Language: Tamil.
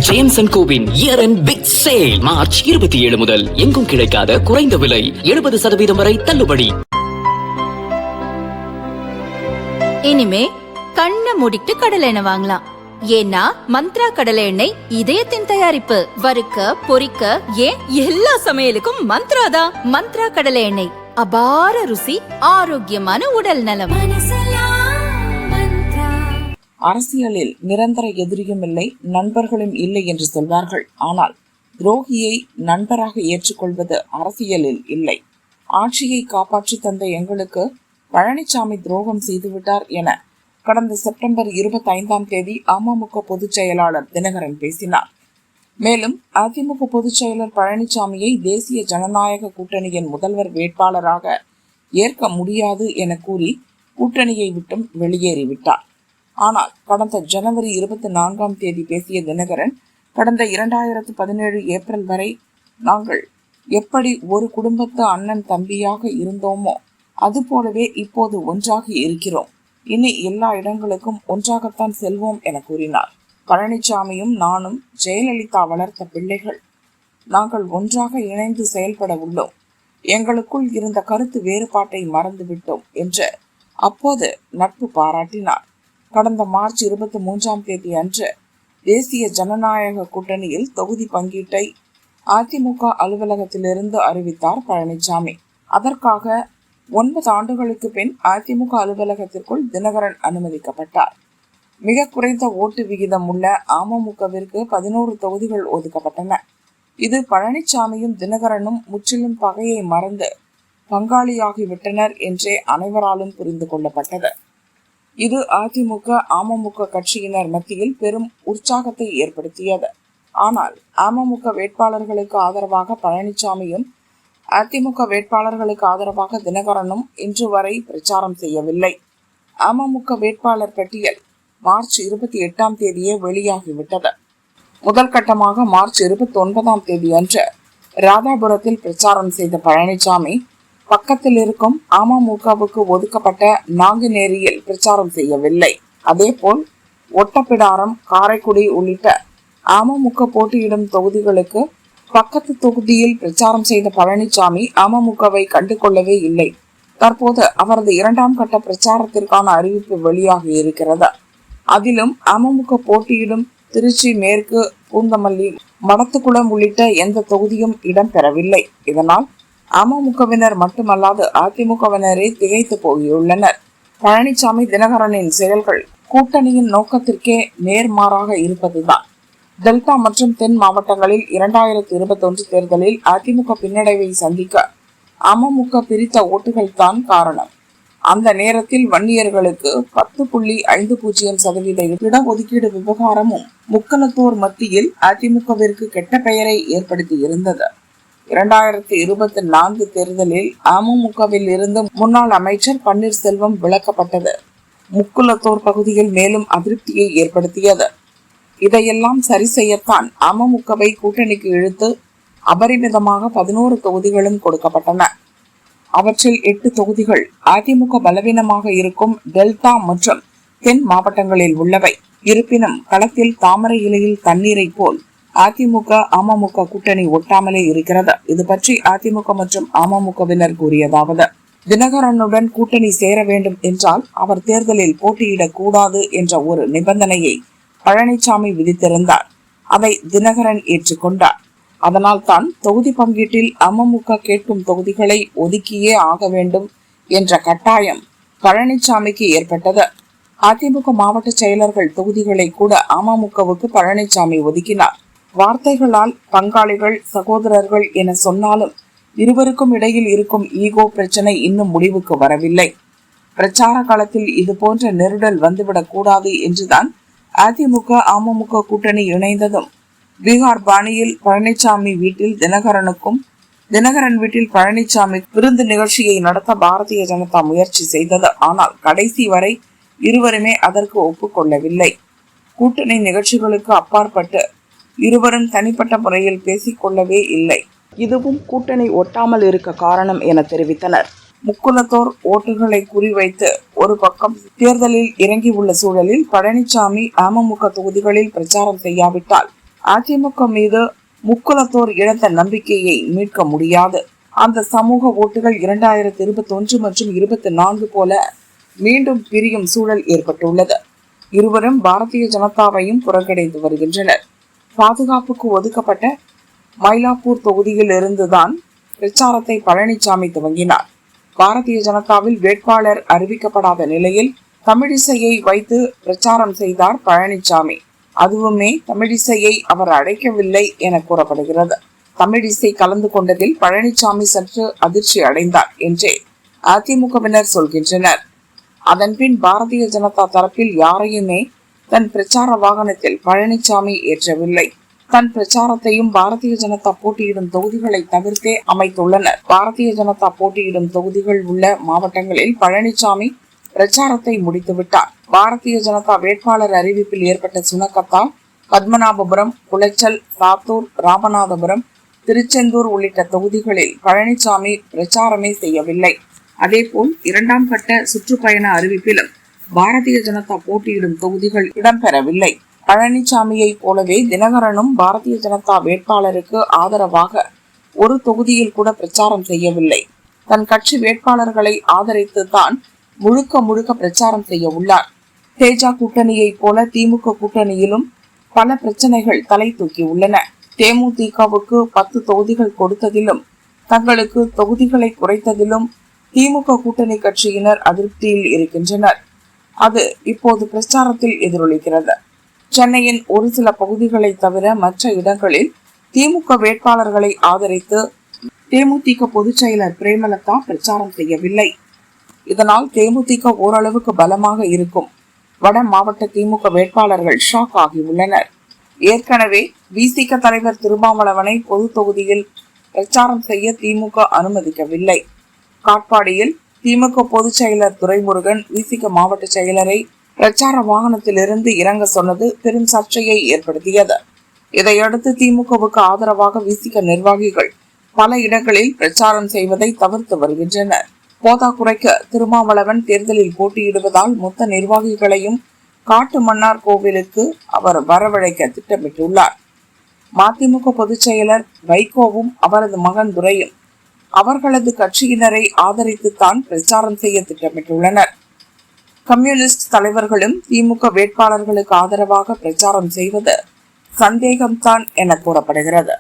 ஜேம்ஸ் அண்ட் கோவின் year end big sale March 27 முதல் எங்கும் கிடைக்காத குறைந்த விலை 70% வரை தள்ளுபடி. இனிமே கண்ணை மூடிட்டு கடலை எண்ணெய் வாங்கலாம். ஏன்னா மந்த்ரா கடலை எண்ணெய் இதயத்தின் தயாரிப்பு. வறுக்க பொரிக்க ஏன் எல்லா சமையலுக்கும் மந்த்ரா தான். மந்த்ரா கடலை எண்ணெய் அபார ருசி, ஆரோக்கியமான உடல் நலம். அரசியலில் நிரந்தர எதிரியும் இல்லை, நண்பர்களும் இல்லை என்று சொல்வார்கள். ஆனால் துரோகியை நண்பராக ஏற்றுக்கொள்வது அரசியலில் இல்லை. ஆட்சியை காப்பாற்றி தந்த எங்களுக்கு பழனிசாமி துரோகம் செய்துவிட்டார் என கடந்த செப்டம்பர் 25 அமமுக பொதுச் செயலாளர் தினகரன் பேசினார். மேலும் அதிமுக பொதுச் செயலர் பழனிசாமியை தேசிய ஜனநாயக கூட்டணியின் முதல்வர் வேட்பாளராக ஏற்க முடியாது என கூறி கூட்டணியை விட்டும் வெளியேறிவிட்டார். ஆனால் கடந்த ஜனவரி 24 பேசிய தினகரன், கடந்த 2017 ஏப்ரல் வரை நாங்கள் எப்படி ஒரு குடும்பத்து அண்ணன் தம்பியாக இருந்தோமோ அதுபோலவே இப்போது ஒன்றாக இருக்கிறோம். இனி எல்லா இடங்களுக்கும் ஒன்றாகத்தான் செல்வோம் என கூறினார். பழனிசாமியும் நானும் ஜெயலலிதா வளர்த்த பிள்ளைகள். நாங்கள் ஒன்றாக இணைந்து செயல்பட உள்ளோம். எங்களுக்குள் இருந்த கருத்து வேறுபாட்டை மறந்துவிட்டோம் என்று அப்போது நட்பு பாராட்டினார். கடந்த மார்ச் 23 அன்று தேசிய ஜனநாயக கூட்டணியில் தொகுதி பங்கீட்டை அதிமுக அலுவலகத்திலிருந்து அறிவித்தார் பழனிசாமி. அதற்காக 9 ஆண்டுகளுக்கு பின் அதிமுக அலுவலகத்திற்குள் தினகரன் அனுமதிக்கப்பட்டார். மிக குறைந்த ஓட்டு விகிதம் உள்ள அமமுகவிற்கு 11 தொகுதிகள் ஒதுக்கப்பட்டன. இது பழனிசாமியும் தினகரனும் முற்றிலும் பகையை மறந்து பங்காளியாகிவிட்டனர் என்றே அனைவராலும் புரிந்து கொள்ளப்பட்டது. இது அதிமுக அமமுக கட்சியினர் மத்தியில் பெரும் உற்சாகத்தை ஏற்படுத்தியது. ஆனால் அமமுக வேட்பாளர்களுக்கு ஆதரவாக பழனிசாமியும் அதிமுக வேட்பாளர்களுக்கு ஆதரவாக தினகரனும் இன்று வரை பிரச்சாரம் செய்யவில்லை. அமமுக வேட்பாளர் பட்டியல் மார்ச் 28 வெளியாகிவிட்டது. முதல் கட்டமாக மார்ச் 29 அன்று ராதாபுரத்தில் பிரச்சாரம் செய்த பழனிசாமி பக்கத்தில் இருக்கும் அமமுகவுக்கு ஒதுக்கப்பட்ட நாங்குநேரியில் பிரச்சாரம் செய்யவில்லை. அதேபோல் ஒட்டப்பிடாரம், காரைக்குடி உள்ளிட்ட அமமுக போட்டியிடும் தொகுதிகளுக்கு பக்கத்து தொகுதியில் பிரச்சாரம் செய்த பழனிசாமி அமமுகவை கண்டு கொள்ளவே இல்லை. தற்போது அவரது 2ஆம் கட்ட பிரச்சாரத்திற்கான அறிவிப்பு வெளியாகி இருக்கிறது. அதிலும் அமமுக போட்டியிடும் திருச்சி மேற்கு, பூந்தமல்லி, மடத்துக்குளம் உள்ளிட்ட எந்த தொகுதியும் இடம்பெறவில்லை. இதனால் அமமுகவினர் மட்டுமல்லாது அதிமுகவினரே திகைத்து போயுள்ளனர். பழனிசாமி தினகரனின் செயல்கள் கூட்டணியின் நோக்கத்திற்கே நேர்மாறாக இருப்பதுதான். டெல்டா மற்றும் தென் மாவட்டங்களில் 2021 தேர்தலில் அதிமுக பின்னடைவை சந்திக்க அமமுக பிரித்த ஓட்டுகள் தான் காரணம். அந்த நேரத்தில் வன்னியர்களுக்கு 10.50% இடஒதுக்கீடு விவகாரமும் முக்கலத்தோர் மத்தியில் அதிமுகவிற்கு கெட்ட பெயரை ஏற்படுத்தி இருந்தது. 2024 தேர்தலில் அமமுகவில் இருந்து முன்னாள் அமைச்சர் பன்னீர்செல்வம் விலக்கப்பட்டது முக்குலத்தோர் பகுதியில் மேலும் அதிருப்தியை ஏற்படுத்தியது. இதையெல்லாம் சரி செய்யத்தான் அமமுகவை கூட்டணிக்கு இழுத்து அபரிமிதமாக 11 தொகுதிகளும் கொடுக்கப்பட்டன. அவற்றில் 8 தொகுதிகள் அதிமுக பலவீனமாக இருக்கும் டெல்டா மற்றும் தென் மாவட்டங்களில் உள்ளவை. இருப்பினும் களத்தில் தாமரை இலையில் தண்ணீரை போல் அதிமுக அமமுக கூட்டணி ஒட்டாமலே இருக்கிறது. இது பற்றி அதிமுக மற்றும் அமமுகவினர் கூறியதாவது: தினகரனுடன் கூட்டணி சேர வேண்டும் என்றால் அவர் தேர்தலில் போட்டியிடக் கூடாது என்ற ஒரு நிபந்தனையை பழனிசாமி விதித்திருந்தார். அதை தினகரன் ஏற்றுக்கொண்டார். அதனால் தான் தொகுதி பங்கீட்டில் அமமுக கேட்கும் தொகுதிகளை ஒதுக்கியே ஆக வேண்டும் என்ற கட்டாயம் பழனிசாமிக்கு ஏற்பட்டது. அதிமுக மாவட்ட செயலர்கள் தொகுதிகளை கூட அமமுகவுக்கு பழனிசாமி ஒதுக்கினார். வார்த்தைகளால் பங்காளிகள், சகோதரர்கள் என சொன்னாலும் இருவருக்கும் இடையில் இருக்கும் ஈகோ பிரச்சனை இன்னும் முடிவுக்கு வரவில்லை. பிரச்சார காலத்தில் இது போன்ற நெருடல் வந்துவிடக் கூடாது என்றுதான் அதிமுக அமமுக கூட்டணி இணைந்ததும் பீகார் பாணியில் பழனிசாமி வீட்டில் தினகரனுக்கும், தினகரன் வீட்டில் பழனிசாமி விருந்து நிகழ்ச்சியை நடத்த பாரதிய ஜனதா முயற்சி செய்தது. ஆனால் கடைசி வரை இருவருமே அதற்கு ஒப்புக்கொள்ளவில்லை. கூட்டணி நிகழ்ச்சிகளுக்கு அப்பாற்பட்டு இருவரும் தனிப்பட்ட முறையில் பேசிக்கொள்ளவே இல்லை. இதுவும் கூட்டணி ஒட்டாமல் இருக்க காரணம் என தெரிவித்தனர். முக்குலத்தோர் ஓட்டுகளை குறிவைத்து ஒரு பக்கம் தேர்தலில் இறங்கியுள்ள சூழலில் பழனிசாமி அமமுக தொகுதிகளில் பிரச்சாரம் செய்யாவிட்டால் அதிமுக மீது முக்குலத்தோர் இழந்த நம்பிக்கையை மீட்க முடியாது. அந்த சமூக ஓட்டுகள் 2021 மற்றும் 24 போல மீண்டும் பிரியும் சூழல் ஏற்பட்டுள்ளது. இருவரும் பாரதிய ஜனதாவையும் புறக்கணித்து வருகின்றனர். பாதுகாப்புக்கு ஒதுக்கப்பட்ட மயிலாப்பூர் தொகுதியில் இருந்துதான் பிரச்சாரத்தை பழனிசாமி துவங்கினார். பாரதிய ஜனதாவில் வேட்பாளர் அறிவிக்கப்படாத நிலையில் தமிழிசையை வைத்து பிரச்சாரம் செய்தார் பழனிசாமி. அதுவுமே தமிழிசையை அவர் அழைக்கவில்லை என கூறப்படுகிறது. தமிழிசை கலந்து கொண்டதில் பழனிசாமி சற்று அதிர்ச்சி அடைந்தார் என்றே அதிமுகவினர் சொல்கின்றனர். அதன்பின் பாரதிய ஜனதா தரப்பில் யாரையுமே தன் பிரச்சார வாகனத்தில் பழனிசாமி ஏற்றவில்லை. தன் பிரச்சாரத்தையும் பாரதிய ஜனதா போட்டியிடும் தொகுதிகளை தவிர்த்தே அமைத்துள்ளனர். பாரதிய ஜனதா போட்டியிடும் தொகுதிகள் உள்ள மாவட்டங்களில் பழனிசாமி பிரச்சாரத்தை முடித்துவிட்டார். பாரதிய ஜனதா வேட்பாளர் அறிவிப்பில் ஏற்பட்ட சுணக்கத்தால் பத்மநாபபுரம், குளச்சல், சாத்தூர், ராமநாதபுரம், திருச்செந்தூர் உள்ளிட்ட தொகுதிகளில் பழனிசாமி பிரச்சாரமே செய்யவில்லை. அதேபோல் 2ஆம் கட்ட சுற்றுப்பயண அறிவிப்பிலும் பாரதிய ஜனதா போட்டியிடும் தொகுதிகள் இடம்பெறவில்லை. பழனிசாமியை போலவே தினகரனும் பாரதிய ஜனதா வேட்பாளருக்கு ஆதரவாக ஒரு தொகுதியில் கூட பிரச்சாரம் செய்யவில்லை. தன் கட்சி வேட்பாளர்களை ஆதரித்து தான் முழுக்க பிரச்சாரம் செய்ய உள்ளார். தேஜா கூட்டணியை போல திமுக கூட்டணியிலும் பல பிரச்சனைகள் தலை தூக்கி உள்ளன. தேமுதிகவுக்கு 10 தொகுதிகள் கொடுத்ததிலும் தங்களுக்கு தொகுதிகளை குறைத்ததிலும் திமுக கூட்டணி கட்சியினர் அதிருப்தியில் இருக்கின்றனர். அது இப்போது பிரச்சாரத்தில் எதிரொலிக்கிறது. சென்னையின் ஒரு சில பகுதிகளை தவிர மற்ற இடங்களில் திமுக வேட்பாளர்களை ஆதரித்து தேமுதிக பொதுச் செயலர் பிரேமலதா பிரச்சாரம் செய்யவில்லை. இதனால் தேமுதிக ஓரளவுக்கு பலமாக இருக்கும். வட மாவட்ட திமுக வேட்பாளர்கள் ஷாக் ஆகியுள்ளனர். ஏற்கனவே விசிக தலைவர் திருமாவளவனை பொது தொகுதியில் பிரச்சாரம் செய்ய திமுக அனுமதிக்கவில்லை. காட்பாடியில் திமுக பொதுச் செயலர் துரைமுருகன் விசிக மாவட்ட செயலரை பிரச்சார வாகனத்திலிருந்து இறங்க சொன்னது பெரும் சர்ச்சையை ஏற்படுத்தியது. இதையடுத்து திமுகவுக்கு ஆதரவாக விசிக நிர்வாகிகள் பல இடங்களில் பிரச்சாரம் செய்வதை தவிர்த்து வருகின்றனர். போதாக்குறைக்க திருமாவளவன் தேர்தலில் போட்டியிடுவதால் மொத்த நிர்வாகிகளையும் காட்டு மன்னார் கோவிலுக்கு அவர் வரவழைக்க திட்டமிட்டுள்ளார். மதிமுக பொதுச் செயலர் வைகோவும் அவரது மகன் துரையும் அவர்களது கட்சியினரை ஆதரித்துத்தான் பிரச்சாரம் செய்ய திட்டமிட்டுள்ளனர். கம்யூனிஸ்ட் தலைவர்களும் திமுக வேட்பாளர்களுக்கு ஆதரவாக பிரச்சாரம் செய்வது சந்தேகம்தான் என கூறப்படுகிறது.